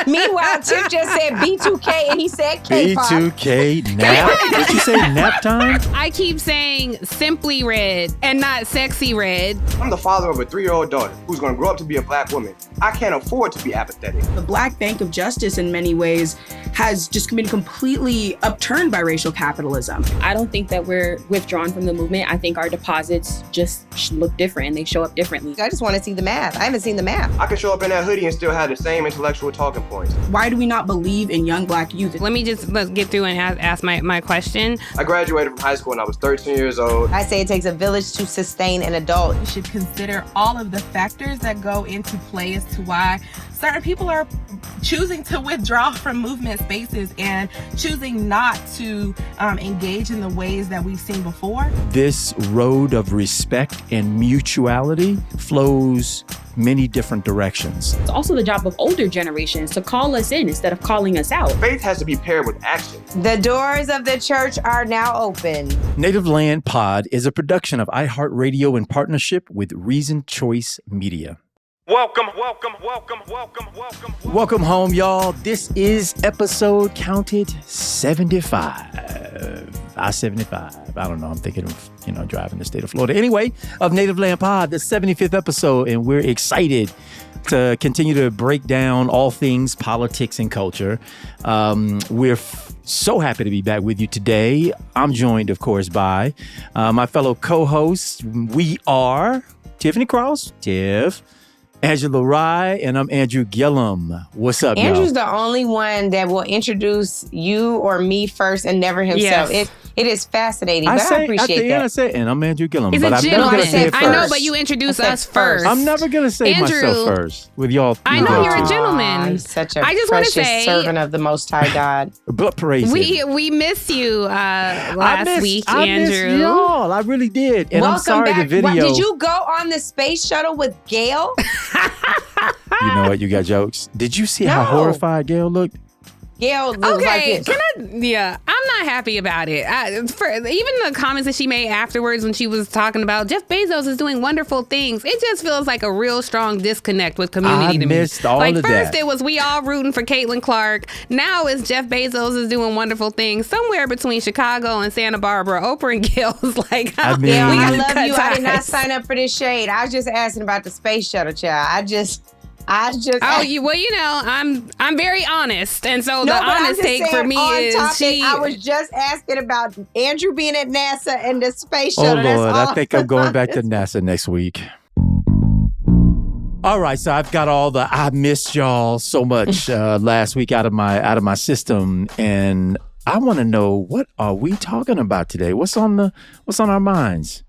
Meanwhile, Tiff just said B2K and he said K-pop. B2K nap? Did you say nap time? I keep saying simply red and not sexy red. I'm the father of a 3-year-old daughter who's going to grow up to be a black woman. I can't afford to be apathetic. The Black Bank of Justice, in many ways, has just been completely upturned by racial capitalism. I don't think that we're withdrawn from the movement. I think our deposits just look different and they show up differently. I just want to see the math. I haven't seen the math. I can show up in that hoodie and still have the same intellectual talking points. Why do we not believe in young Black youth? Let's get through and ask my question. I graduated from high school when I was 13 years old. I say it takes a village to sustain an adult. We should consider all of the factors that go into play as to why certain people are choosing to withdraw from movement spaces and choosing not to engage in the ways that we've seen before. This road of respect and mutuality flows many different directions. It's also the job of older generations to call us in instead of calling us out. Faith has to be paired with action. The doors of the church are now open. Native Land Pod is a production of iHeartRadio in partnership with Reason Choice Media. Welcome Welcome home, y'all. This is episode counted 75. I-75. I don't know. I'm thinking of, driving the state of Florida. Anyway, of Native Land Pod, the 75th episode, and we're excited to continue to break down all things politics and culture. We're so happy to be back with you today. I'm joined, of course, by my fellow co-hosts. We are Tiffany Cross, Tiff, Angela Rye, and I'm Andrew Gillum. What's up, Andrew's y'all? the only one that will introduce you or me first and never himself. Yes. It is fascinating, I appreciate that. I say, and I'm Andrew Gillum, He's but a I'm never going to say it gentleman. first. I know, but you introduce I said us first. I'm never going to say Andrew, myself first with y'all. I know you're a Aw, gentleman. he's such a I just wanna precious say- servant of the Most High God. But praise him. We missed you last week, I Andrew. missed y'all. I really did. And Welcome I'm sorry back. the video. Did you go on the space shuttle with Gail? You know what? You got jokes. Did you see how No. horrified Gail looked? Gail looks like Okay, this. I'm not happy about it. For even the comments that she made afterwards when she was talking about Jeff Bezos is doing wonderful things, it just feels like a real strong disconnect with community to me. I missed all of first that. it was we all rooting for Caitlin Clark. Now it's Jeff Bezos is doing wonderful things. Somewhere between Chicago and Santa Barbara, Oprah and Gail was like, I mean- Gail, we I gotta love cut you. I did not ties. sign up for this shade. I was just asking about the space shuttle, child. I just. I'm very honest, and so No, the but I'm honest just take for saying, me on is topic, I was just asking about Andrew being at NASA and the space Oh, shuttle. That's Lord. all. I think I'm going back to NASA next week. All right, so I've got all the I missed y'all so much last week out of my system, and I want to know, what are we talking about today? What's on our minds?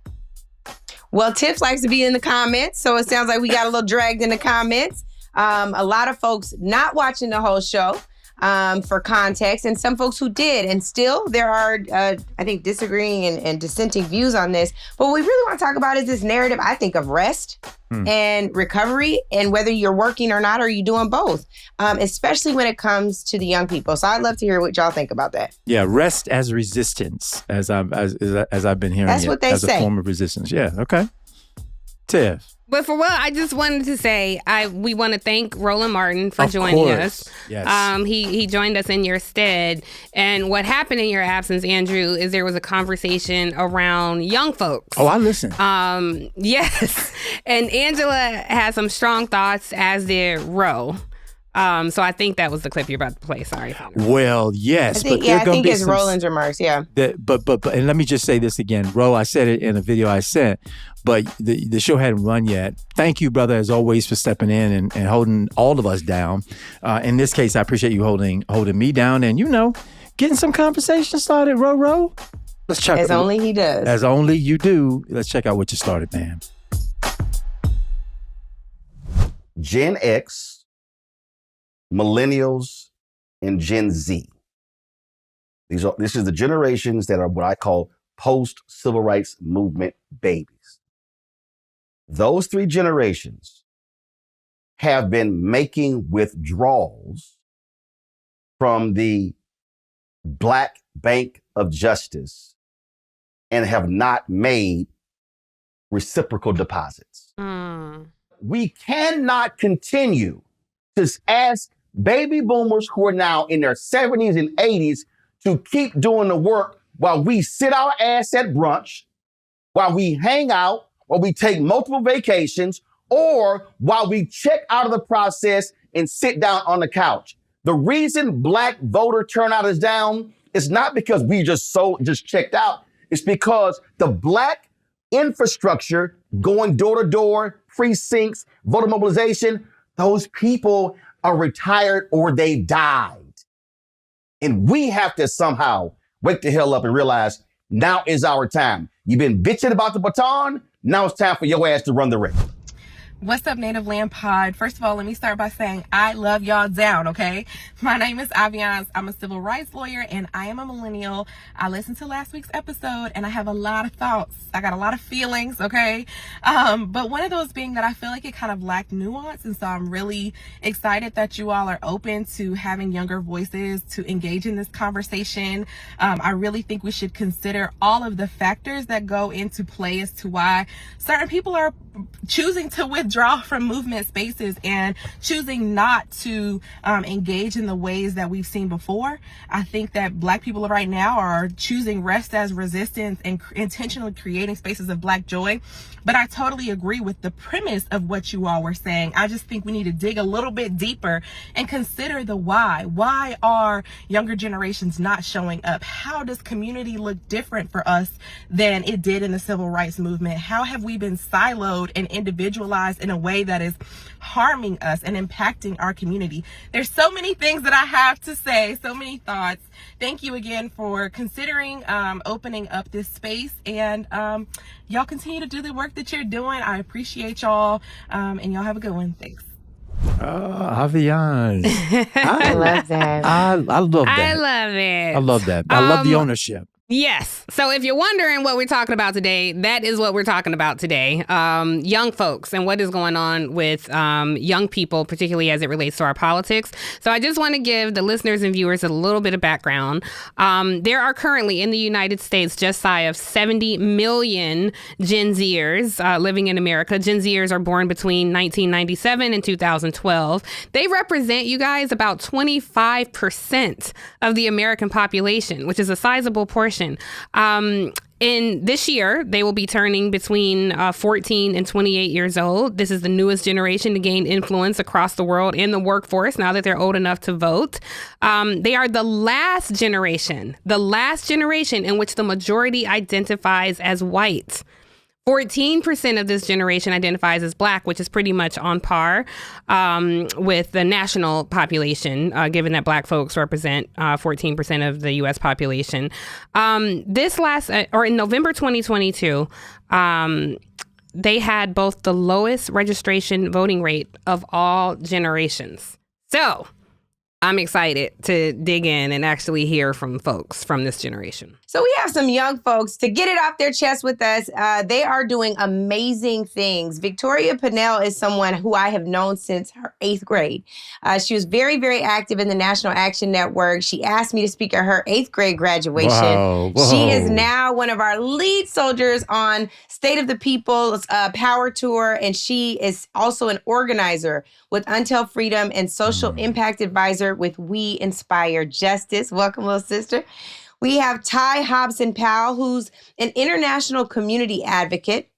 Well, Tiff likes to be in the comments, so it sounds like we got a little dragged in the comments. A lot of folks not watching the whole show for context, and some folks who did. And still, there are, I think, disagreeing and dissenting views on this. But what we really want to talk about is this narrative, I think, of rest and recovery, and whether you're working or not, or you doing both, especially when it comes to the young people. So I'd love to hear what y'all think about that. Yeah, rest as resistance, as I've been hearing. That's it, what they as say. a form of resistance. Yeah, okay. Tiff. But for what I just wanted to say, we want to thank Roland Martin for Of joining course. us. Yes. He joined us in your stead. And what happened in your absence, Andrew, is there was a conversation around young folks. Oh, I listened. Yes. And Angela had some strong thoughts, as did Ro. So I think that was the clip you're about to play. Sorry. Well, yes, but I there gonna think be it's some Roland's remarks. Yeah. But and let me just say this again, Ro. I said it in a video I sent, but the show hadn't run yet. Thank you, brother, as always, for stepping in and holding all of us down. In this case, I appreciate you holding me down and getting some conversation started. Ro. Let's check. As only he does. As only you do. Let's check out what you started, man. Gen X, Millennials, and Gen Z. This is the generations that are what I call post-civil rights movement babies. Those three generations have been making withdrawals from the Black Bank of Justice and have not made reciprocal deposits. We cannot continue to ask baby boomers who are now in their 70s and 80s to keep doing the work while we sit our ass at brunch, while we hang out, while we take multiple vacations, or while we check out of the process and sit down on the couch. The reason Black voter turnout is down is not because we just checked out. It's because the Black infrastructure going door to door, precincts, voter mobilization, those people are retired or they died. And we have to somehow wake the hell up and realize now is our time. You've been bitching about the baton. Now it's time for your ass to run the race. What's up, Native Land Pod? First of all, let me start by saying I love y'all down, okay? My name is Aviance. I'm a civil rights lawyer, and I am a millennial. I listened to last week's episode, and I have a lot of thoughts. I got a lot of feelings, okay? But one of those being that I feel like it kind of lacked nuance, and so I'm really excited that you all are open to having younger voices to engage in this conversation. I really think we should consider all of the factors that go into play as to why certain people are choosing to withdraw from movement spaces and choosing not to engage in the ways that we've seen before. I think that Black people right now are choosing rest as resistance and intentionally creating spaces of Black joy. But I totally agree with the premise of what you all were saying. I just think we need to dig a little bit deeper and consider the why. Why are younger generations not showing up? How does community look different for us than it did in the civil rights movement? How have we been siloed and individualized in a way that is harming us and impacting our community? There's so many things that I have to say, so many thoughts. Thank you again for considering opening up this space, and y'all continue to do the work that you're doing. I appreciate y'all, and y'all have a good one. Thanks. Aviance. I love that. I love that. I love it. I love that. I love the ownership. Yes. So if you're wondering what we're talking about today, that is what we're talking about today. Young folks and what is going on with young people, particularly as it relates to our politics. So I just want to give the listeners and viewers a little bit of background. There are currently in the United States just shy of 70 million Gen Zers living in America. Gen Zers are born between 1997 and 2012. They represent, you guys, about 25% of the American population, which is a sizable portion. In this year, they will be turning between 14 and 28 years old. This is the newest generation to gain influence across the world in the workforce now that they're old enough to vote. They are the last generation in which the majority identifies as white. 14% of this generation identifies as Black, which is pretty much on par with the national population, given that Black folks represent 14% of the U.S. population. In November 2022, they had both the lowest registration voting rate of all generations. So I'm excited to dig in and actually hear from folks from this generation. So we have some young folks to get it off their chest with us. They are doing amazing things. Victoria Pannell is someone who I have known since her 8th grade. She was very, very active in the National Action Network. She asked me to speak at her 8th grade graduation. Whoa. She is now one of our lead soldiers on State of the People's Power Tour, and she is also an organizer with Until Freedom and social impact advisor with We Inspire Justice. Welcome, little sister. We have Ty Hobson-Powell, who's an international community advocate,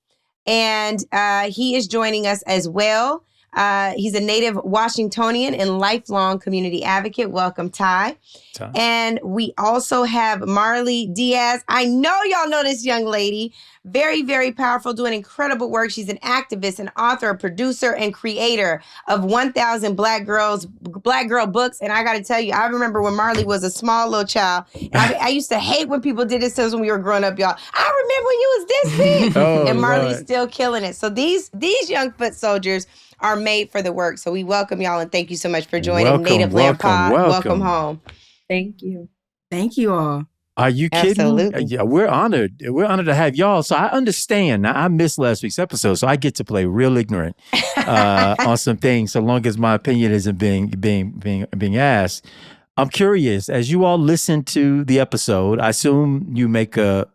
and he is joining us as well. He's a native Washingtonian and lifelong community advocate. Welcome, Ty. And we also have Marley Diaz. I know y'all know this young lady. Very, very powerful, doing incredible work. She's an activist, an author, a producer, and creator of 1,000 Black Girl books. And I got to tell you, I remember when Marley was a small little child. And I used to hate when people did this to us when we were growing up, y'all. I remember when you was this big. And Marley's still killing it. So these young foot soldiers are made for the work. So we welcome y'all and thank you so much for joining Native Land Pod. Welcome home. Thank you. Thank you all. Are you kidding? Absolutely. Yeah, we're honored. We're honored to have y'all. So I understand. Now, I missed last week's episode, so I get to play real ignorant on some things, so long as my opinion isn't being asked. I'm curious, as you all listen to the episode, I assume you make a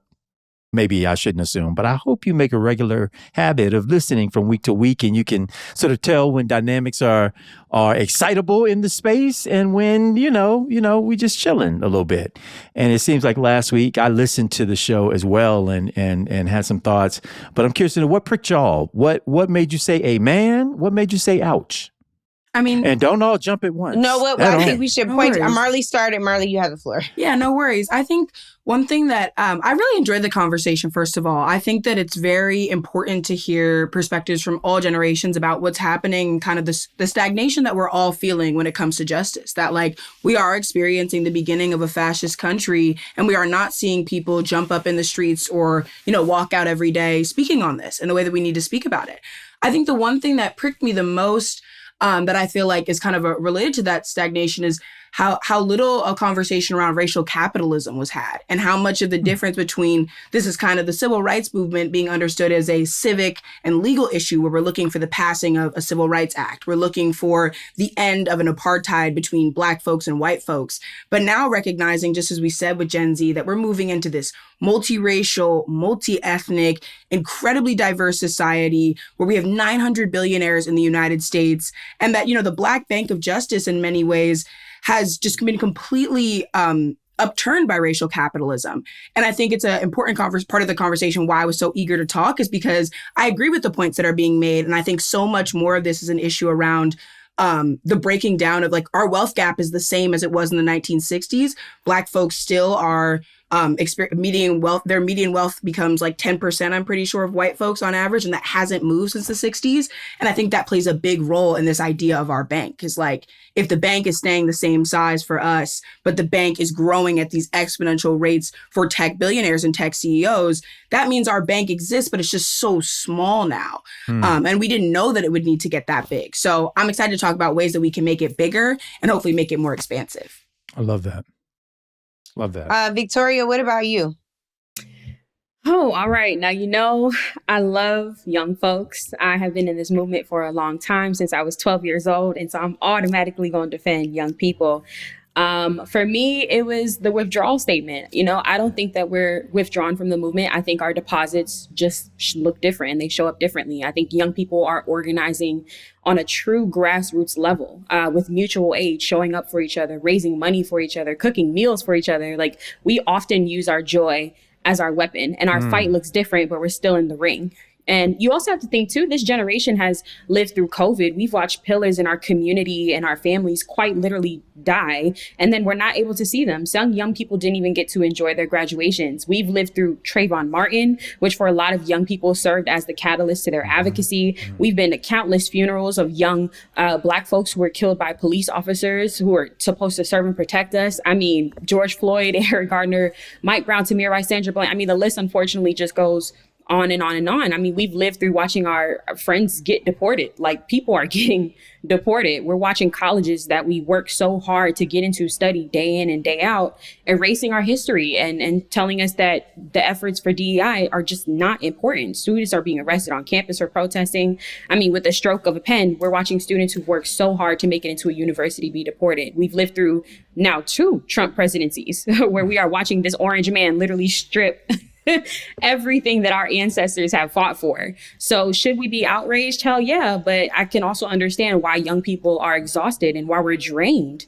maybe I shouldn't assume, but I hope you make a regular habit of listening from week to week, and you can sort of tell when dynamics are excitable in the space and when, we just chilling a little bit. And it seems like last week I listened to the show as well and had some thoughts, but I'm curious to know what pricked y'all? What made you say amen? What made you say ouch? I mean, and don't all jump at once. No, what I think we should point to. Marley started. Marley, you have the floor. Yeah, no worries. I think one thing that I really enjoyed the conversation, first of all. I think that it's very important to hear perspectives from all generations about what's happening, kind of the stagnation that we're all feeling when it comes to justice. That we are experiencing the beginning of a fascist country, and we are not seeing people jump up in the streets or, walk out every day speaking on this in the way that we need to speak about it. I think the one thing that pricked me the most that I feel like is kind of related to that stagnation is how little a conversation around racial capitalism was had, and how much of the difference between this is kind of the civil rights movement being understood as a civic and legal issue where we're looking for the passing of a civil rights act. We're looking for the end of an apartheid between Black folks and white folks. But now recognizing, just as we said with Gen Z, that we're moving into this multiracial, multi-ethnic, incredibly diverse society where we have 900 billionaires in the United States, and that, the Black Bank of Justice in many ways has just been completely upturned by racial capitalism. And I think it's an important part of the conversation why I was so eager to talk is because I agree with the points that are being made. And I think so much more of this is an issue around the breaking down of our wealth gap is the same as it was in the 1960s. Black folks still are median wealth. Their median wealth becomes 10%, I'm pretty sure, of white folks on average. And that hasn't moved since the 60s. And I think that plays a big role in this idea of our bank is if the bank is staying the same size for us, but the bank is growing at these exponential rates for tech billionaires and tech CEOs, that means our bank exists, but it's just so small now. And we didn't know that it would need to get that big. So I'm excited to talk about ways that we can make it bigger and hopefully make it more expansive. I love that. Love that. Victoria, what about you? Oh, all right. Now, I love young folks. I have been in this movement for a long time, since I was 12 years old. And so I'm automatically going to defend young people. For me, it was the withdrawal statement. I don't think that we're withdrawn from the movement. I think our deposits just look different and they show up differently. I think young people are organizing on a true grassroots level, with mutual aid, showing up for each other, raising money for each other, cooking meals for each other. We often use our joy as our weapon, and our fight looks different, but we're still in the ring. And you also have to think, too, this generation has lived through COVID. We've watched pillars in our community and our families quite literally die, and then we're not able to see them. Some young people didn't even get to enjoy their graduations. We've lived through Trayvon Martin, which for a lot of young people served as the catalyst to their advocacy. We've been to countless funerals of young Black folks who were killed by police officers who were supposed to serve and protect us. I mean, George Floyd, Eric Gardner, Mike Brown, Tamir Rice, Sandra Bland. I mean, the list unfortunately just goes on and on and on. I mean, we've lived through watching our friends get deported. People are getting deported. We're watching colleges that we work so hard to get into study day in and day out, erasing our history and telling us that the efforts for DEI are just not important. Students are being arrested on campus for protesting. I mean, with the stroke of a pen, we're watching students who've worked so hard to make it into a university be deported. We've lived through now 2 Trump presidencies where we are watching this orange man literally strip everything that our ancestors have fought for. So should we be outraged? Hell yeah. But I can also understand why young people are exhausted and why we're drained.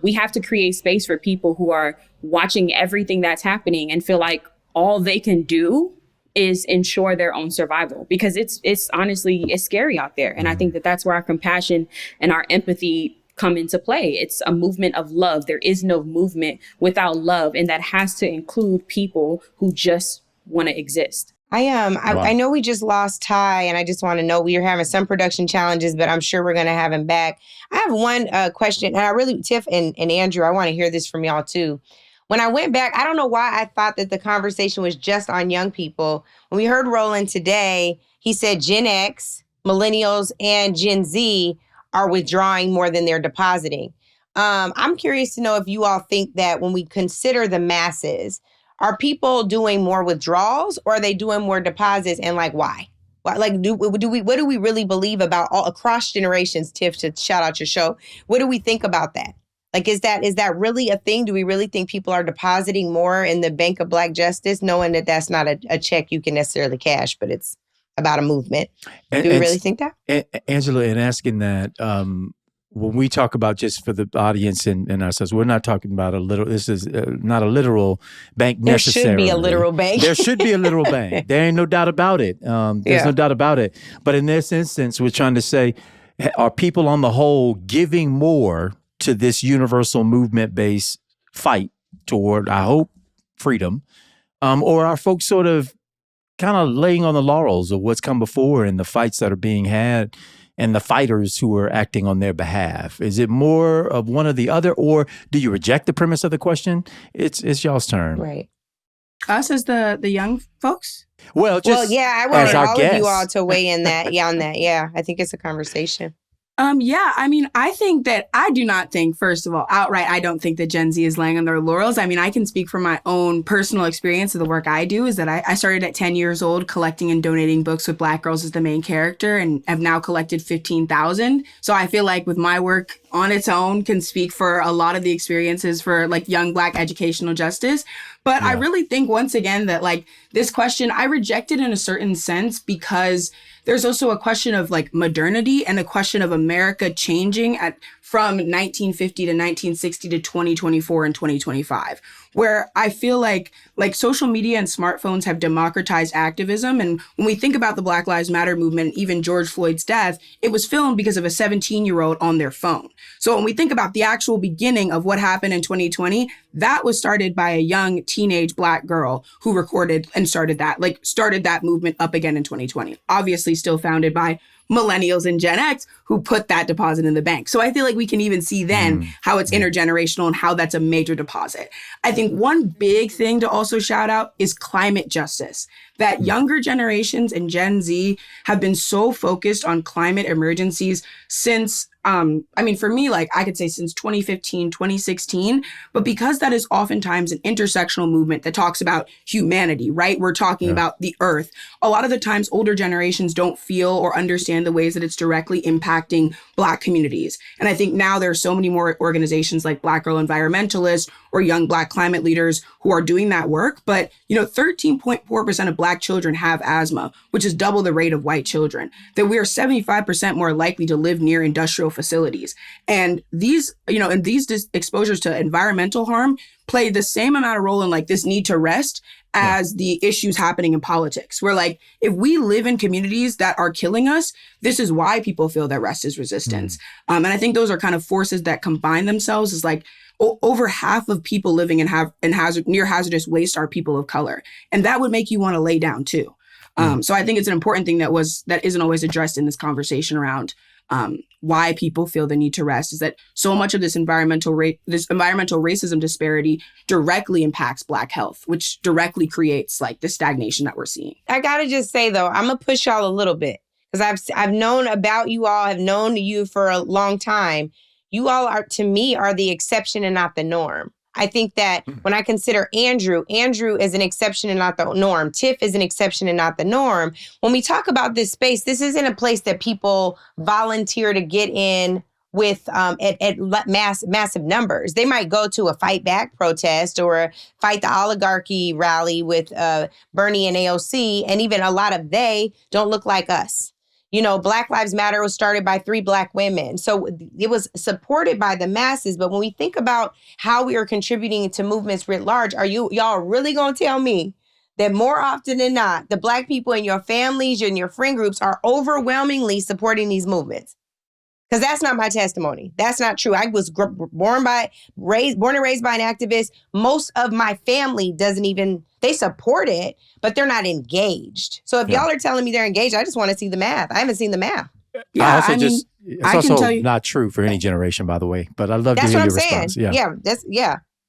We have to create space for people who are watching everything that's happening and feel like all they can do is ensure their own survival, because it's honestly, it's scary out there. And I think that that's where our compassion and our empathy come into play. It's a movement of love. There is no movement without love. And that has to include people who just want to exist. I know we just lost Ty, and I just want to know we are having some production challenges, but I'm sure we're going to have him back. I have one question, and I really, Tiff and Andrew, I want to hear this from y'all too. When I went back, I don't know why I thought that the conversation was just on young people. When we heard Roland today, he said Gen X, millennials, and Gen Z are withdrawing more than they're depositing. I'm curious to know if you all think that when we consider the masses, are people doing more withdrawals or are they doing more deposits, and why? What do we really believe about all across generations? Tiff, to shout out your show, what do we think about that? Like, is that really a thing? Do we really think people are depositing more in the Bank of Black Justice, knowing that that's not a check you can necessarily cash, but it's about a movement? Do we really think that? Angela, in asking that, when we talk about, just for the audience and ourselves, we're not talking about this is not a literal bank necessarily. There should be a literal bank. There should be a literal bank. There ain't no doubt about it. There's no doubt about it. But in this instance, we're trying to say, are people on the whole giving more to this universal movement-based fight toward, I hope, freedom? Or are folks sort of kind of laying on the laurels of what's come before and the fights that are being had and the fighters who are acting on their behalf? Is it more of one or the other, or do you reject the premise of the question? It's y'all's turn. Right. Us as the young folks? Well, I want all of you all to weigh in on that. Yeah, I think it's a conversation. I mean, I think that I do not think, first of all, outright, I don't think that Gen Z is laying on their laurels. I mean, I can speak from my own personal experience of the work I do, is that I started at 10 years old collecting and donating books with Black girls as the main character, and have now collected 15,000. So I feel like with my work on its own can speak for a lot of the experiences for like young Black educational justice. But I really think, once again, that like this question, I reject it in a certain sense, because there's also a question of like modernity and a question of America changing from 1950 to 1960 to 2024 and 2025, where I feel like social media and smartphones have democratized activism. And when we think about the Black Lives Matter movement, even George Floyd's death, it was filmed because of a 17-year-old on their phone. So when we think about the actual beginning of what happened in 2020, that was started by a young teenage Black girl who recorded and started that movement up again in 2020. Obviously still founded by millennials and Gen X who put that deposit in the bank. So I feel like we can even see then how it's intergenerational and how that's a major deposit. I think one big thing to also shout out is climate justice. That younger generations and Gen Z have been so focused on climate emergencies since, for me, like I could say since 2015, 2016, but because that is oftentimes an intersectional movement that talks about humanity, right? We're talking about the earth. A lot of the times older generations don't feel or understand the ways that it's directly impacting Black communities. And I think now there are so many more organizations like Black Girl Environmentalists or Young Black Climate Leaders who are doing that work. But, 13.4% of Black children have asthma, which is double the rate of white children, that we are 75% more likely to live near industrial facilities. And these, exposures to environmental harm play the same amount of role in like this need to rest as the issues happening in politics. Where like, if we live in communities that are killing us, this is why people feel that rest is resistance. And I think those are kind of forces that combine themselves. Is like over half of people living in near hazardous waste are people of color. And that would make you want to lay down too. So I think it's an important thing that isn't always addressed in this conversation around why people feel the need to rest, is that so much of this environmental racism disparity directly impacts Black health, which directly creates like the stagnation that we're seeing. I gotta just say though, I'm gonna push y'all a little bit, because I've known about you all, have known you for a long time. You all are, to me, are the exception and not the norm. I think that when I consider Andrew is an exception and not the norm. Tiff is an exception and not the norm. When we talk about this space, this isn't a place that people volunteer to get in with at massive numbers. They might go to a fight back protest or a fight the oligarchy rally with Bernie and AOC, and even a lot of they don't look like us. Black Lives Matter was started by 3 Black women. So it was supported by the masses. But when we think about how we are contributing to movements writ large, are y'all really going to tell me that more often than not, the Black people in your families and your friend groups are overwhelmingly supporting these movements? Because that's not my testimony. That's not true. I was born and raised by an activist. Most of my family they support it, but they're not engaged. So if y'all are telling me they're engaged, I just want to see the math. I haven't seen the math. Yeah, it's also not true for any generation, by the way. But I'd love to hear your response.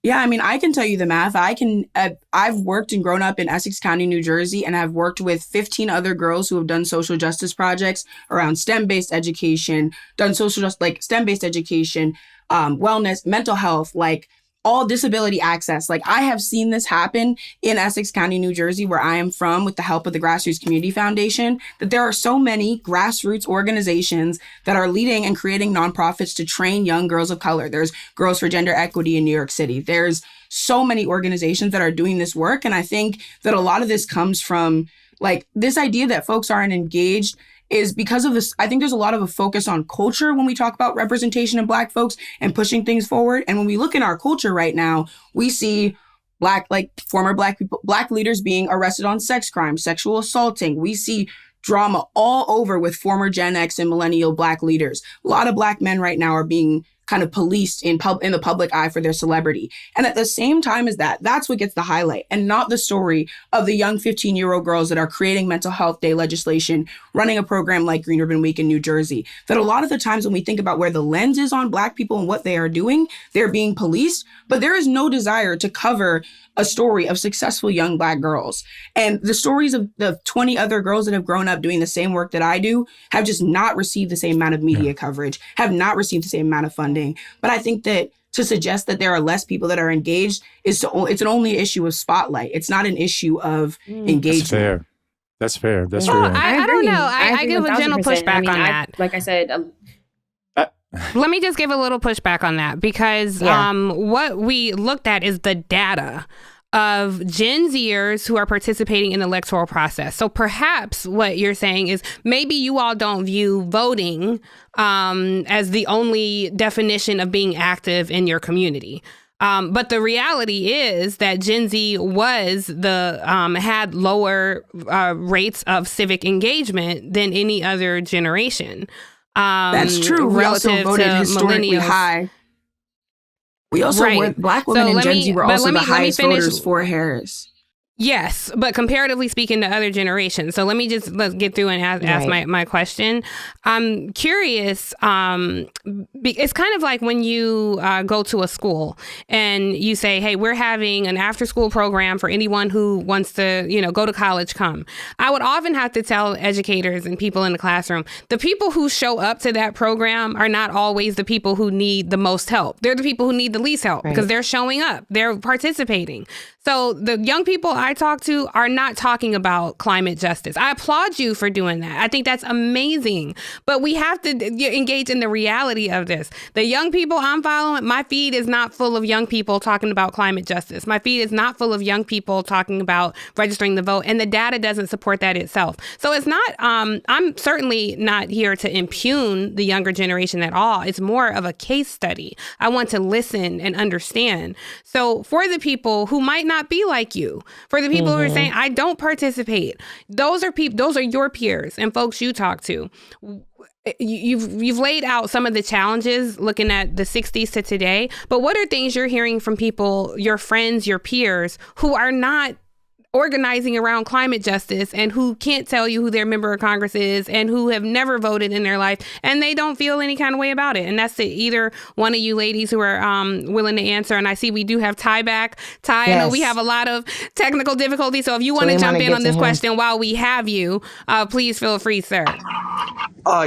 Yeah, I mean, I can tell you the math. I've worked and grown up in Essex County, New Jersey, and I've worked with 15 other girls who have done social justice projects around STEM-based education, done STEM-based education, wellness, mental health, like all disability access. Like, I have seen this happen in Essex County, New Jersey, where I am from, with the help of the Grassroots Community Foundation, that there are so many grassroots organizations that are leading and creating nonprofits to train young girls of color. There's Girls for Gender Equity in New York City. There's so many organizations that are doing this work. And I think that a lot of this comes from like this idea that folks aren't engaged is because of this. I think there's a lot of a focus on culture when we talk about representation of Black folks and pushing things forward. And when we look in our culture right now, we see former Black people, Black leaders being arrested on sex crimes, sexual assaulting. We see drama all over with former Gen X and millennial Black leaders. A lot of Black men right now are being kind of policed in the public eye for their celebrity. And at the same time as that, that's what gets the highlight, and not the story of the young 15-year-old girls that are creating mental health day legislation, running a program like Green Ribbon Week in New Jersey. That a lot of the times when we think about where the lens is on Black people and what they are doing, they're being policed, but there is no desire to cover a story of successful young Black girls. And the stories of the 20 other girls that have grown up doing the same work that I do have just not received the same amount of media coverage, have not received the same amount of funding. But I think that to suggest that there are less people that are engaged it's an only issue of spotlight. It's not an issue of engagement. That's fair. That's well, real. I don't know. I give a general 1000%. pushback on that. Like I said, let me just give a little pushback on that, because what we looked at is the data of Gen Zers who are participating in the electoral process. So perhaps what you're saying is maybe you all don't view voting as the only definition of being active in your community. But the reality is that Gen Z had lower rates of civic engagement than any other generation. That's true. We also voted historically high. We also Black women and Gen Z were also the highest voters for Harris. Yes, but comparatively speaking to other generations. So let's get through and ask my question. I'm curious. It's kind of like when you go to a school and you say, hey, we're having an after school program for anyone who wants to, go to college, come. I would often have to tell educators and people in the classroom, the people who show up to that program are not always the people who need the most help. They're the people who need the least help because they're showing up, they're participating. So the young people I talk to are not talking about climate justice. I applaud you for doing that. I think that's amazing. But we have to engage in the reality of this. The young people I'm following, my feed is not full of young people talking about climate justice. My feed is not full of young people talking about registering the vote. And the data doesn't support that itself. So it's not, I'm certainly not here to impugn the younger generation at all. It's more of a case study. I want to listen and understand. So for the people who might not be like you, for the people who are saying, I don't participate, those are your peers and folks you talk to. You've laid out some of the challenges looking at the 60s to today, but what are things you're hearing from people, your friends, your peers, who are not organizing around climate justice and who can't tell you who their member of Congress is and who have never voted in their life and they don't feel any kind of way about it? And that's either one of you ladies who are willing to answer. And I see we do have Ty back. Ty, yes. I know we have a lot of technical difficulties. So if you want to jump in on this question while we have you, please feel free, sir.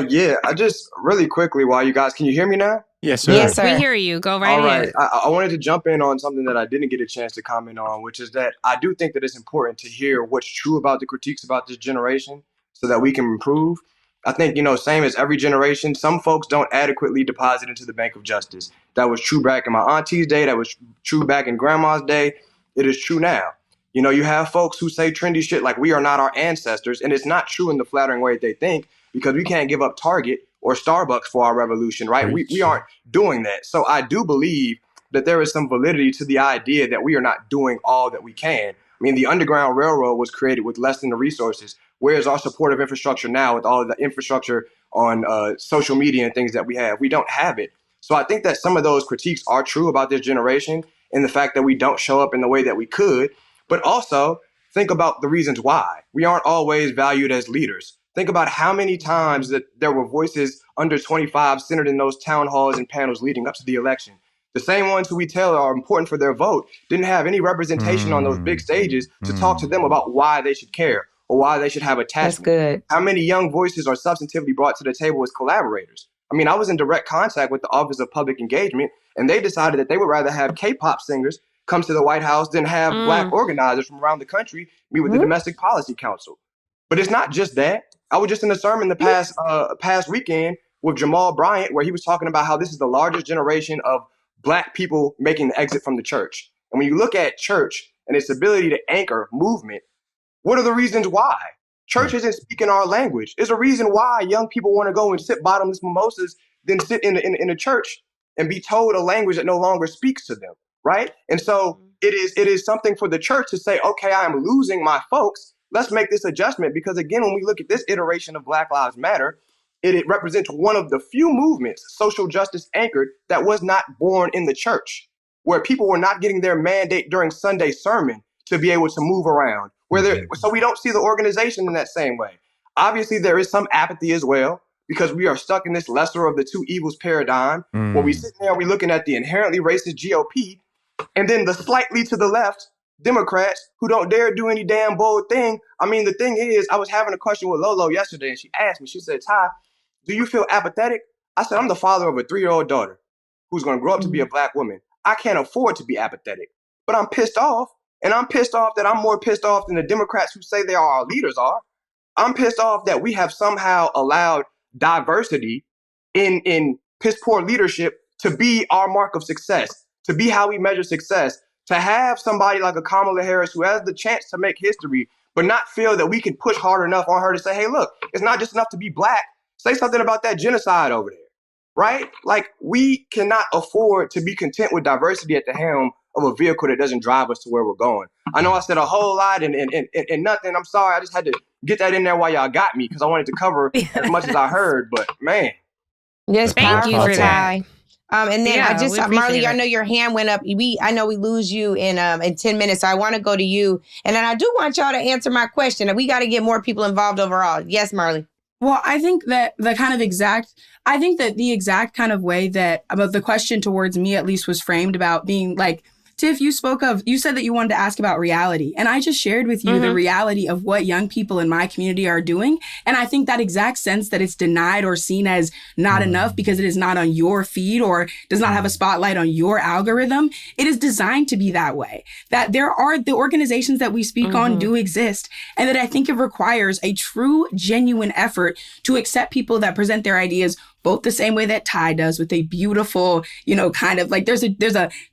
Yeah, I just really quickly while you guys, can you hear me now? Yes, sir. Yes, sir. We hear you. Go right ahead. I wanted to jump in on something that I didn't get a chance to comment on, which is that I do think that it's important to hear what's true about the critiques about this generation so that we can improve. I think, same as every generation, some folks don't adequately deposit into the bank of justice. That was true back in my auntie's day. That was true back in grandma's day. It is true now. You have folks who say trendy shit like we are not our ancestors, and it's not true in the flattering way that they think, because we can't give up Target or Starbucks for our revolution, right? We aren't doing that. So I do believe that there is some validity to the idea that we are not doing all that we can. I mean, the Underground Railroad was created with less than the resources. Where is our supportive infrastructure now with all of the infrastructure on social media and things that we have? We don't have it. So I think that some of those critiques are true about this generation and the fact that we don't show up in the way that we could. But also think about the reasons why. We aren't always valued as leaders. Think about how many times that there were voices under 25 centered in those town halls and panels leading up to the election. The same ones who we tell are important for their vote didn't have any representation on those big stages to talk to them about why they should care or why they should have attachment. That's good. How many young voices are substantively brought to the table as collaborators? I mean, I was in direct contact with the Office of Public Engagement, and they decided that they would rather have K-pop singers come to the White House than have Black organizers from around the country meet with the Domestic Policy Council. But it's not just that. I was just in a sermon the past weekend with Jamal Bryant, where he was talking about how this is the largest generation of Black people making the exit from the church. And when you look at church and its ability to anchor movement, what are the reasons why? Church isn't speaking our language. There's a reason why young people want to go and sip bottomless mimosas than sit in a church and be told a language that no longer speaks to them, right? And so it is something for the church to say, okay, I am losing my folks. Let's make this adjustment, because again, when we look at this iteration of Black Lives Matter, it represents one of the few movements, social justice anchored, that was not born in the church, where people were not getting their mandate during Sunday sermon to be able to move around. So we don't see the organization in that same way. Obviously, there is some apathy as well, because we are stuck in this lesser of the two evils paradigm, where we sit there, we're looking at the inherently racist GOP, and then the slightly to the left Democrats who don't dare do any damn bold thing. I mean, the thing is, I was having a question with Lolo yesterday, and she asked me, she said, Ty, do you feel apathetic? I said, I'm the father of a 3-year-old daughter who's going to grow up to be a Black woman. I can't afford to be apathetic, but I'm pissed off. And I'm pissed off that I'm more pissed off than the Democrats who say they are our leaders are. I'm pissed off that we have somehow allowed diversity in piss poor leadership to be our mark of success, to be how we measure success, to have somebody like a Kamala Harris who has the chance to make history, but not feel that we can push hard enough on her to say, hey, look, it's not just enough to be Black. Say something about that genocide over there, right? Like, we cannot afford to be content with diversity at the helm of a vehicle that doesn't drive us to where we're going. I know I said a whole lot and nothing. I'm sorry. I just had to get that in there while y'all got me, because I wanted to cover as much as I heard, but man. Yes, Thank you for that. And then Yeah, I just, we appreciate Marley, I it. know your hand went up. I know we lose you in 10 minutes. So I want to go to you. And then I do want y'all to answer my question. And we got to get more people involved overall. Yes, Marley. Well, I think that the exact kind of way that about the question towards me at least was framed about being like, Tiff, you said that you wanted to ask about reality. And I just shared with you the reality of what young people in my community are doing. And I think that exact sense that it's denied or seen as not enough because it is not on your feed or does not have a spotlight on your algorithm, it is designed to be that way. That there are the organizations that we speak on do exist. And that I think it requires a true, genuine effort to accept people that present their ideas both the same way that Ty does, with a beautiful, kind of like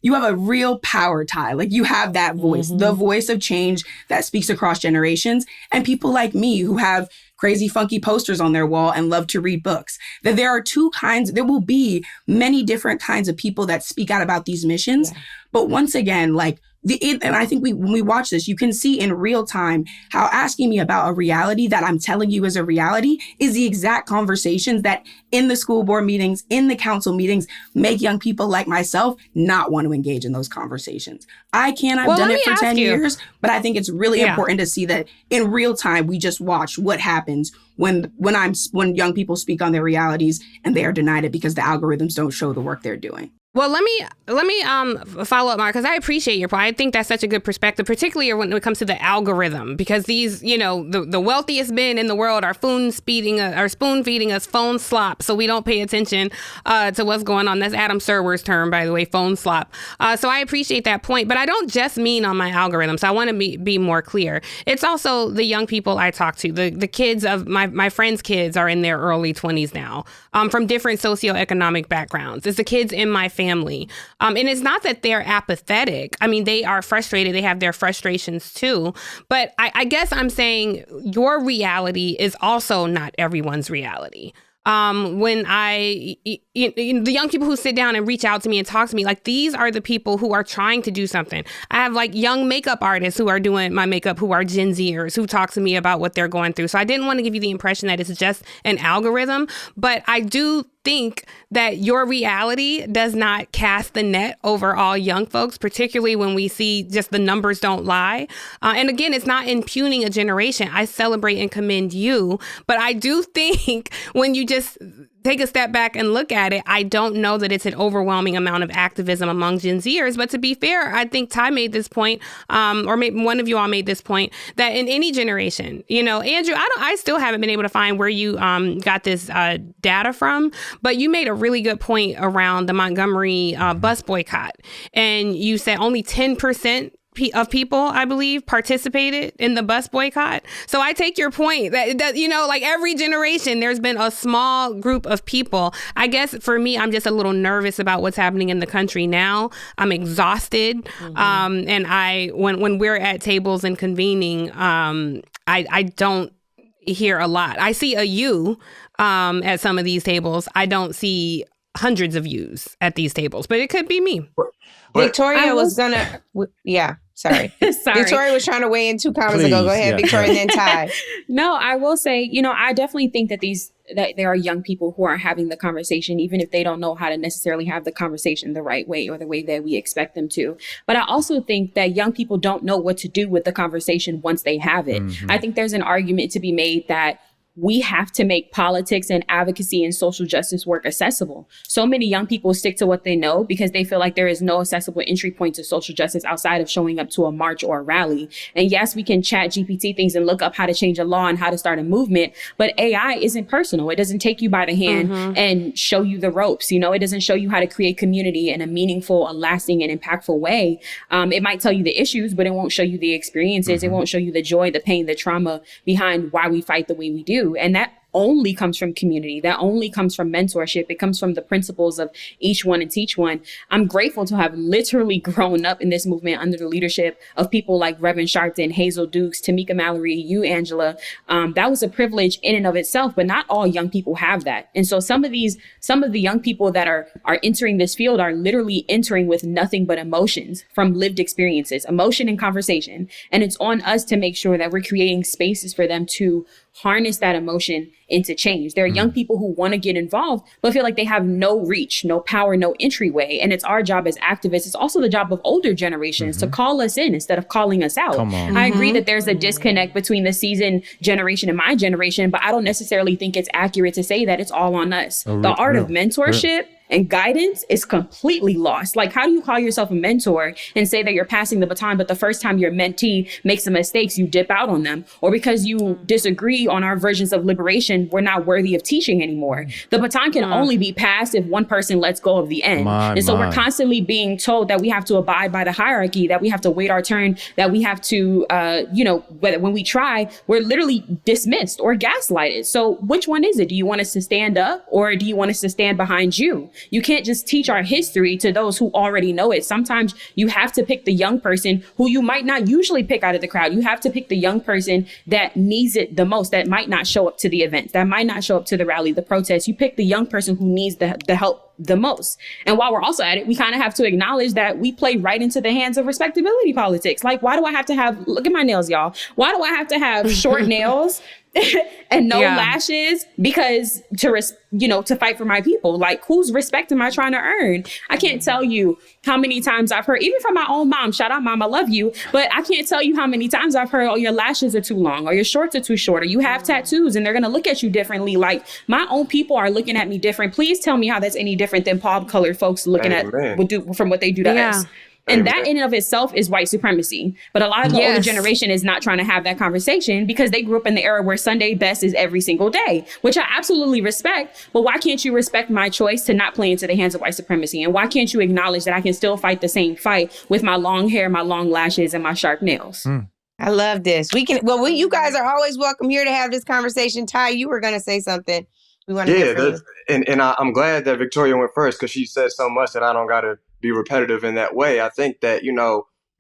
you have a real power, Ty. Like, you have that voice, the voice of change that speaks across generations, and people like me who have crazy funky posters on their wall and love to read books. That there will be many different kinds of people that speak out about these missions. Yeah. But once again, and I think when we watch this, you can see in real time how asking me about a reality that I'm telling you is a reality is the exact conversations that in the school board meetings, in the council meetings, make young people like myself not want to engage in those conversations. I've done it for 10 years, but I think it's really important to see that in real time, we just watch what happens when young people speak on their realities and they are denied it because the algorithms don't show the work they're doing. Well, let me follow up, Mark, because I appreciate your point. I think that's such a good perspective, particularly when it comes to the algorithm, because these, the wealthiest men in the world are spoon feeding us phone slop, so we don't pay attention to what's going on. That's Adam Serwer's term, by the way, phone slop. So I appreciate that point, but I don't just mean on my algorithm. So I want to be more clear. It's also the young people I talk to. The kids of my friends' kids are in their early 20s now, from different socioeconomic backgrounds. It's the kids in my family. And it's not that they're apathetic. I mean, they are frustrated. They have their frustrations too. But I guess I'm saying your reality is also not everyone's reality. When the young people who sit down and reach out to me and talk to me, like, these are the people who are trying to do something. I have young makeup artists who are doing my makeup, who are Gen Zers, who talk to me about what they're going through. So I didn't want to give you the impression that it's just an algorithm, but I do think that your reality does not cast the net over all young folks, particularly when we see just the numbers don't lie. And again, it's not impugning a generation. I celebrate and commend you, but I do think when you just take a step back and look at it, I don't know that it's an overwhelming amount of activism among Gen Zers. But to be fair, I think Ty made this point, or maybe one of you all made this point, that in any generation, Andrew, I still haven't been able to find where you got this data from, but you made a really good point around the Montgomery bus boycott. And you said only 10% of people, I believe, participated in the bus boycott. So I take your point that like every generation, there's been a small group of people. I guess for me, I'm just a little nervous about what's happening in the country now. I'm exhausted. And when we're at tables and convening, I don't hear a lot. I see a you at some of these tables. I don't see hundreds of yous at these tables, but it could be me. Victoria was gonna, sorry. Victoria was trying to weigh in 2 comments ago. Go ahead, Victoria, and then Ty. No, I will say, I definitely think that that there are young people who are having the conversation, even if they don't know how to necessarily have the conversation the right way or the way that we expect them to. But I also think that young people don't know what to do with the conversation once they have it. I think there's an argument to be made that we have to make politics and advocacy and social justice work accessible. So many young people stick to what they know because they feel like there is no accessible entry point to social justice outside of showing up to a march or a rally. And yes, we can chat GPT things and look up how to change a law and how to start a movement, but AI isn't personal. It doesn't take you by the hand and show you the ropes. It doesn't show you how to create community in a meaningful, a lasting and impactful way. It might tell you the issues, but it won't show you the experiences. It won't show you the joy, the pain, the trauma behind why we fight the way we do. And that only comes from community. That only comes from mentorship. It comes from the principles of each one and teach one. I'm grateful to have literally grown up in this movement under the leadership of people like Reverend Sharpton, Hazel Dukes, Tamika Mallory, you, Angela. That was a privilege in and of itself, but not all young people have that. And so some of the young people that are entering this field are literally entering with nothing but emotions from lived experiences, emotion and conversation. And it's on us to make sure that we're creating spaces for them to harness that emotion into change. There are young people who want to get involved, but feel like they have no reach, no power, no entryway. And it's our job as activists. It's also the job of older generations to call us in instead of calling us out. I agree that there's a disconnect between the seasoned generation and my generation, but I don't necessarily think it's accurate to say that it's all on us. The art of mentorship and guidance is completely lost. Like, how do you call yourself a mentor and say that you're passing the baton, but the first time your mentee makes some mistakes, you dip out on them? Or because you disagree on our versions of liberation, we're not worthy of teaching anymore. The baton can only be passed if one person lets go of the end. We're constantly being told that we have to abide by the hierarchy, that we have to wait our turn, that we have to, when we try, we're literally dismissed or gaslighted. So which one is it? Do you want us to stand up or do you want us to stand behind you? You can't just teach our history to those who already know it. Sometimes you have to pick the young person who you might not usually pick out of the crowd. You have to pick the young person that needs it the most, that might not show up to the event, that might not show up to the rally, the protest. You pick the young person who needs the help the most. And while we're also at it, we kind of have to acknowledge that we play right into the hands of respectability politics. Like, why do I have to have, look at my nails, y'all. Why do I have to have short nails and no lashes because to fight for my people? Like, whose respect am I trying to earn? I can't tell you how many times I've heard, even from my own mom, shout out mom, I love you, but I can't tell you how many times I've heard, oh, your lashes are too long or your shorts are too short or you have tattoos and they're going to look at you differently. Like, my own people are looking at me different. Please tell me how that's any different than palm-colored folks looking from what they do to us. And that in and of itself is white supremacy. But a lot of the older generation is not trying to have that conversation because they grew up in the era where Sunday best is every single day, which I absolutely respect. But why can't you respect my choice to not play into the hands of white supremacy? And why can't you acknowledge that I can still fight the same fight with my long hair, my long lashes, and my sharp nails? I love this. You guys are always welcome here to have this conversation. Ty, you were going to say something. We want to hear from you. And I'm glad that Victoria went first because she said so much that I don't got to be repetitive in that way. I think that,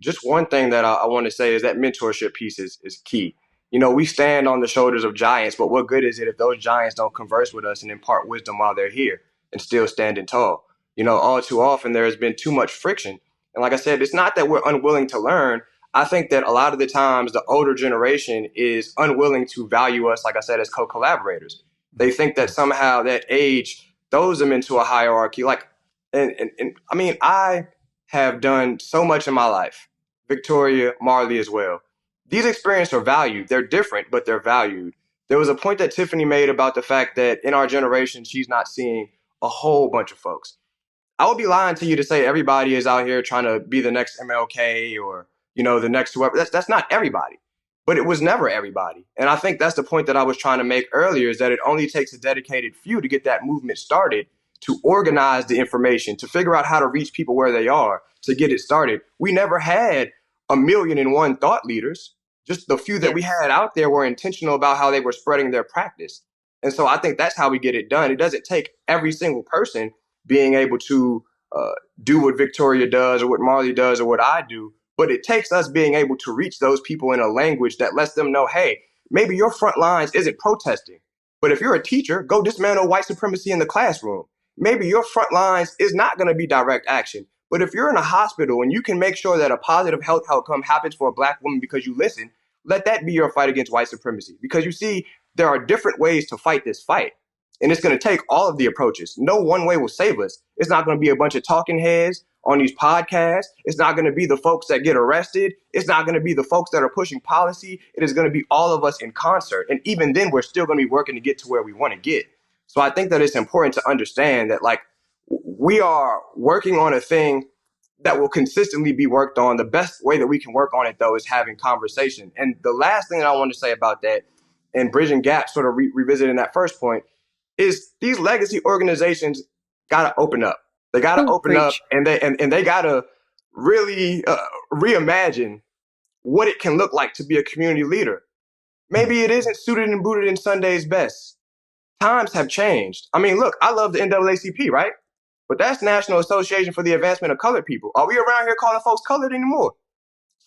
just one thing that I want to say is that mentorship piece is key. We stand on the shoulders of giants, but what good is it if those giants don't converse with us and impart wisdom while they're here and still standing tall? All too often there has been too much friction. And like I said, it's not that we're unwilling to learn. I think that a lot of the times the older generation is unwilling to value us, like I said, as co-collaborators. They think that somehow that age throws them into a hierarchy. I have done so much in my life. Victoria, Marley as well. These experiences are valued. They're different, but they're valued. There was a point that Tiffany made about the fact that in our generation, she's not seeing a whole bunch of folks. I would be lying to you to say everybody is out here trying to be the next MLK or, the next whoever. That's not everybody, but it was never everybody. And I think that's the point that I was trying to make earlier, is that it only takes a dedicated few to get that movement started, to organize the information, to figure out how to reach people where they are, to get it started. We never had 1,000,001 thought leaders. Just the few that we had out there were intentional about how they were spreading their practice. And so I think that's how we get it done. It doesn't take every single person being able to do what Victoria does or what Marley does or what I do, but it takes us being able to reach those people in a language that lets them know, hey, maybe your front lines isn't protesting, but if you're a teacher, go dismantle white supremacy in the classroom. Maybe your front lines is not going to be direct action, but if you're in a hospital and you can make sure that a positive health outcome happens for a Black woman because you listen, let that be your fight against white supremacy. Because you see, there are different ways to fight this fight. And it's going to take all of the approaches. No one way will save us. It's not going to be a bunch of talking heads on these podcasts. It's not going to be the folks that get arrested. It's not going to be the folks that are pushing policy. It is going to be all of us in concert. And even then, we're still going to be working to get to where we want to get. So I think that it's important to understand that, we are working on a thing that will consistently be worked on. The best way that we can work on it, though, is having conversation. And the last thing that I want to say about that, and bridging gaps, sort of revisiting that first point, is these legacy organizations got to open up. They got to open up, and they got to really reimagine what it can look like to be a community leader. Maybe it isn't suited and booted in Sunday's best. Times have changed. I mean, look, I love the NAACP, right? But that's National Association for the Advancement of Colored People. Are we around here calling folks colored anymore?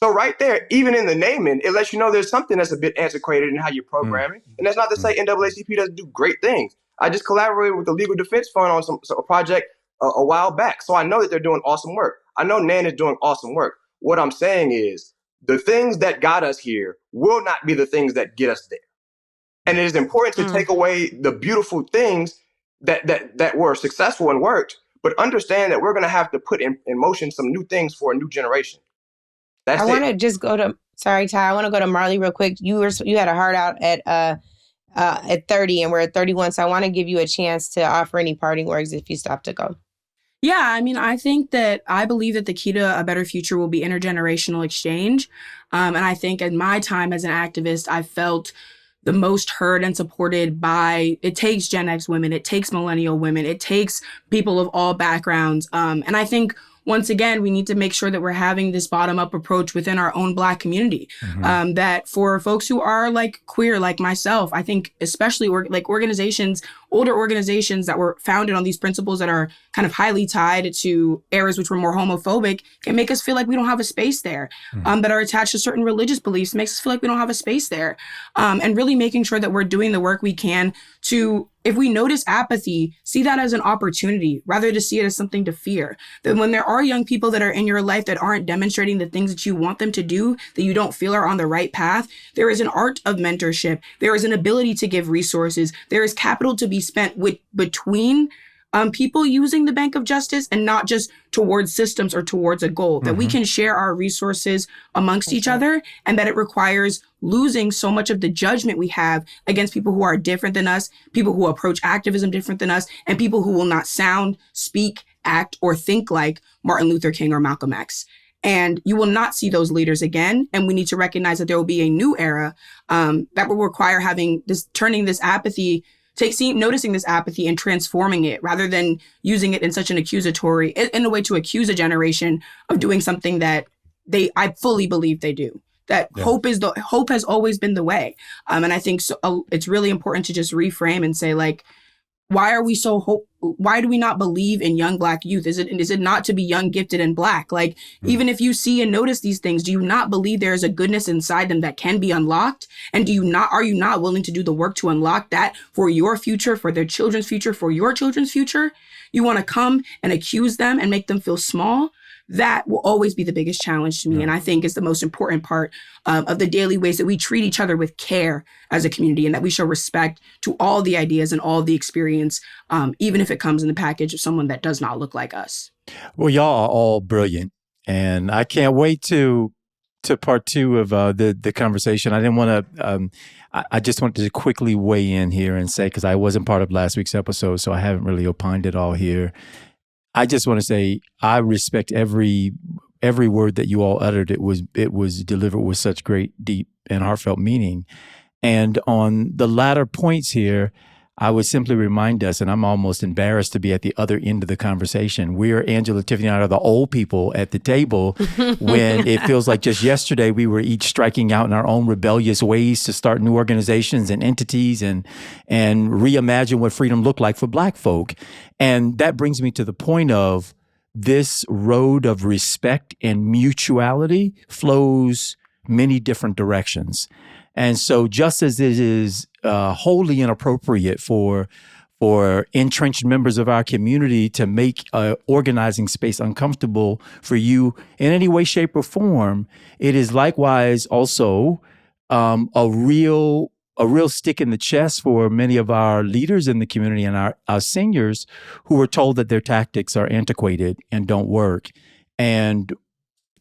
So right there, even in the naming, it lets you know there's something that's a bit antiquated in how you're programming. And that's not to say NAACP doesn't do great things. I just collaborated with the Legal Defense Fund on a project a while back. So I know that they're doing awesome work. I know NAN is doing awesome work. What I'm saying is the things that got us here will not be the things that get us there. And it is important to take away the beautiful things that were successful and worked, but understand that we're going to have to put in motion some new things for a new generation. I want to just go to, sorry, Ty, I want to go to Marley real quick. You had a heart out at 30 and we're at 31. So I want to give you a chance to offer any parting words if you stop to go. Yeah, I mean, I believe that the key to a better future will be intergenerational exchange. And I think in my time as an activist, I felt the most heard and supported by, it takes Gen X women, it takes millennial women, it takes people of all backgrounds. And I think once again, we need to make sure that we're having this bottom-up approach within our own Black community. That for folks who are queer, like myself, I think especially organizations, older organizations that were founded on these principles that are kind of highly tied to eras which were more homophobic can make us feel like we don't have a space there. That are attached to certain religious beliefs makes us feel like we don't have a space there. And really making sure that we're doing the work we can to, if we notice apathy, see that as an opportunity rather to see it as something to fear. That when there are young people that are in your life that aren't demonstrating the things that you want them to do, that you don't feel are on the right path, there is an art of mentorship. There is an ability to give resources. There is capital to be spent between people using the Bank of Justice and not just towards systems or towards a goal, that we can share our resources amongst each other, and that it requires losing so much of the judgment we have against people who are different than us, people who approach activism different than us, and people who will not sound, speak, act, or think like Martin Luther King or Malcolm X. And you will not see those leaders again. And we need to recognize that there will be a new era that will require noticing this apathy and transforming it rather than using it in such an accusatory, in a way to accuse a generation of doing something that I fully believe they do. That hope has always been the way. And I think it's really important to just reframe and say, why are we why do we not believe in young Black youth? Is it not to be young, gifted, and Black? Even if you see and notice these things, do you not believe there is a goodness inside them that can be unlocked? And are you not willing to do the work to unlock that for your future, for their children's future, for your children's future? You want to come and accuse them and make them feel small? That will always be the biggest challenge to me. And I think is the most important part of the daily ways that we treat each other with care as a community, and that we show respect to all the ideas and all the experience, even if it comes in the package of someone that does not look like us. Well, y'all are all brilliant. And I can't wait to to part two of the conversation. I didn't want to. I just wanted to quickly weigh in here and say, because I wasn't part of last week's episode, so I haven't really opined it all here. I just want to say I respect every word that you all uttered. It was delivered with such great, deep, and heartfelt meaning. And on the latter points here, I would simply remind us, and I'm almost embarrassed to be at the other end of the conversation. We're, Angela, Tiffany, and I are the old people at the table when it feels like just yesterday we were each striking out in our own rebellious ways to start new organizations and entities and reimagine what freedom looked like for Black folk. And that brings me to the point of this road of respect and mutuality flows many different directions. And so just as it is wholly inappropriate for entrenched members of our community to make organizing space uncomfortable for you in any way, shape, or form, it is likewise also a real stick in the chest for many of our leaders in the community and our seniors who are told that their tactics are antiquated and don't work and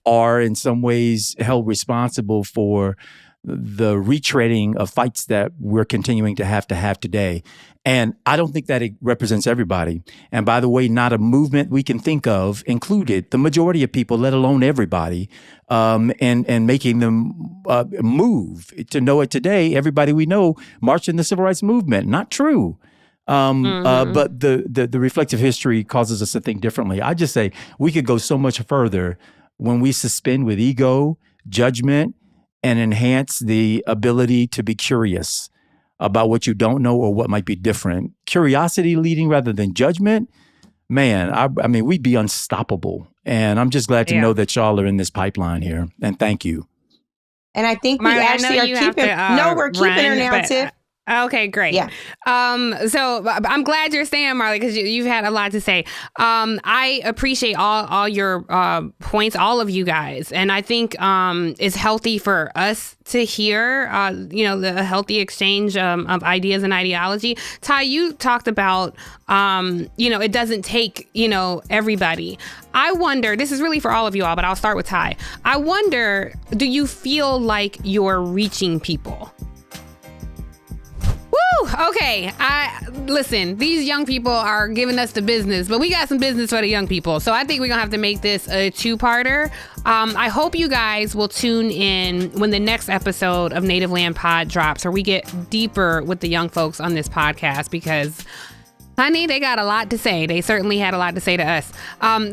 are in some ways held responsible for the retreading of fights that we're continuing to have today. And I don't think that it represents everybody. And by the way, not a movement we can think of included the majority of people, let alone everybody, and making them move. To know it today, everybody we know marched in the civil rights movement. Not true. But the reflective history causes us to think differently. I just say we could go so much further when we suspend with ego, judgment, and enhance the ability to be curious about what you don't know or what might be different. Curiosity leading rather than judgment, man, I mean, we'd be unstoppable. And I'm just glad to know that y'all are in this pipeline here. And thank you. And I think we Marley, actually are keeping, we're keeping her now, Tiff. Okay, great. Yeah. So I'm glad you're staying, Marley, because you've had a lot to say. I appreciate all your points, all of you guys, and I think it's healthy for us to hear, the healthy exchange of ideas and ideology. Ty, you talked about, it doesn't take, everybody. I wonder, this is really for all of you all, but I'll start with Ty. I wonder, do you feel like you're reaching people? Woo! Okay. Listen, these young people are giving us the business, but we got some business for the young people. So I think we're going to have to make this a two-parter. I hope you guys will tune in when the next episode of Native Land Pod drops, or we get deeper with the young folks on this podcast, because honey, they got a lot to say. They certainly had a lot to say to us.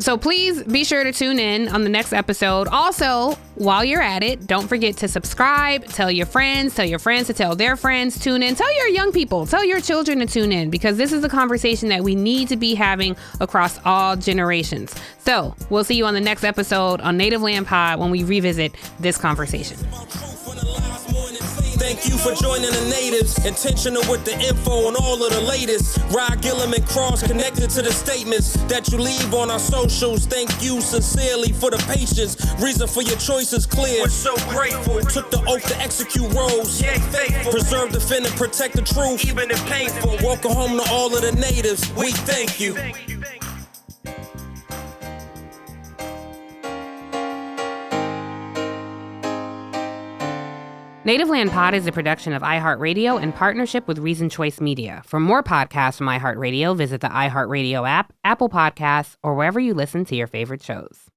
So please be sure to tune in on the next episode. Also, while you're at it, don't forget to subscribe, tell your friends to tell their friends, tune in, tell your young people, tell your children to tune in, because this is a conversation that we need to be having across all generations. So we'll see you on the next episode on Native Land Pod when we revisit this conversation. Thank you for joining the natives. Intentional with the info on all of the latest. Rod, Gillum, and Cross connected to the statements that you leave on our socials. Thank you sincerely for the patience. Reason for your choice is clear. We're so grateful. Took the oath to execute roles. Yeah, faithful. Preserve, defend, and protect the truth. Even if painful. Welcome home to all of the natives. We thank you. Native Land Pod is a production of iHeartRadio in partnership with Reason Choice Media. For more podcasts from iHeartRadio, visit the iHeartRadio app, Apple Podcasts, or wherever you listen to your favorite shows.